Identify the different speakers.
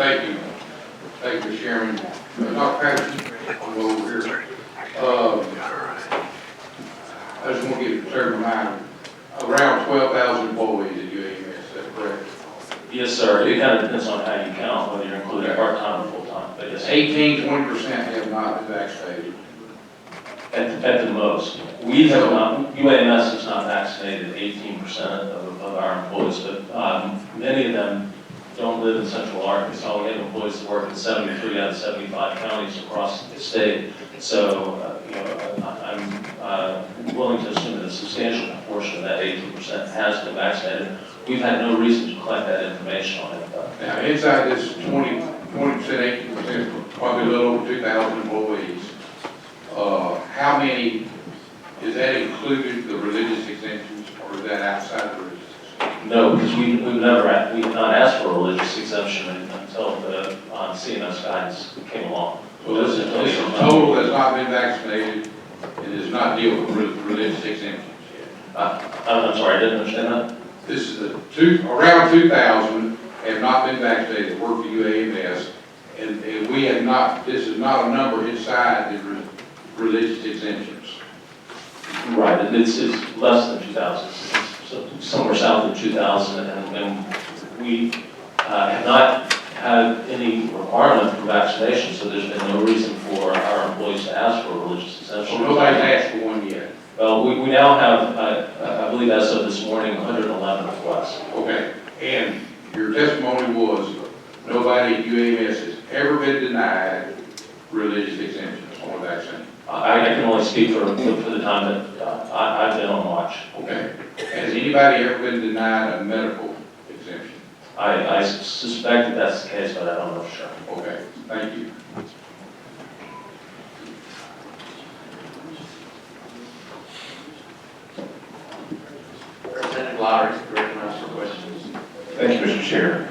Speaker 1: Thank you. Thank you, Mr. Chairman. Dr. Patterson, I'll go over here. I just want to get a certain amount, around 12,000 employees at UAMS, is that correct?
Speaker 2: Yes, sir. It kind of depends on how you count, whether you're including part-time or full-time. But yes,
Speaker 1: 20% have not been vaccinated.
Speaker 2: at the most. We have not, UAMS has not vaccinated 18% of our employees, but many of them don't live in central Arkansas. We have employees that work in 73 out of 75 counties across the state. So, I'm willing to assume that a substantial portion of that 18% has been vaccinated. We've had no reason to collect that information on it.
Speaker 1: Now, inside this 20%, 18%, probably a little over 2,000 employees. How many, is that included the religious exemptions, or is that outside the religious exemptions?
Speaker 2: No, because we have not asked for a religious exemption until the CMS guidance came along.
Speaker 1: So this is total that's not been vaccinated, and does not deal with religious exemptions yet.
Speaker 2: I'm sorry, I didn't understand that.
Speaker 1: This is around 2,000 have not been vaccinated that work for UAMS, and we have not, this is not a number inside the religious exemptions.
Speaker 2: Right, it's less than 2,000, so somewhere south of 2,000, and we have not had any requirement for vaccination, so there's been no reason for our employees to ask for a religious exemption.
Speaker 1: So nobody's asked for one yet?
Speaker 2: Well, we now have, I believe as of this morning, 111 requests.
Speaker 1: Okay, and your testimony was nobody at UAMS has ever been denied religious exemptions on a vaccine?
Speaker 2: I can only speak for the time that I've been on watch.
Speaker 1: Okay. Has anybody ever been denied a medical exemption?
Speaker 2: I suspect that that's the case, but I don't know for sure.
Speaker 1: Okay, thank you.
Speaker 3: Representative Lowry, recognized for questions.
Speaker 4: Thank you, Mr. Chair.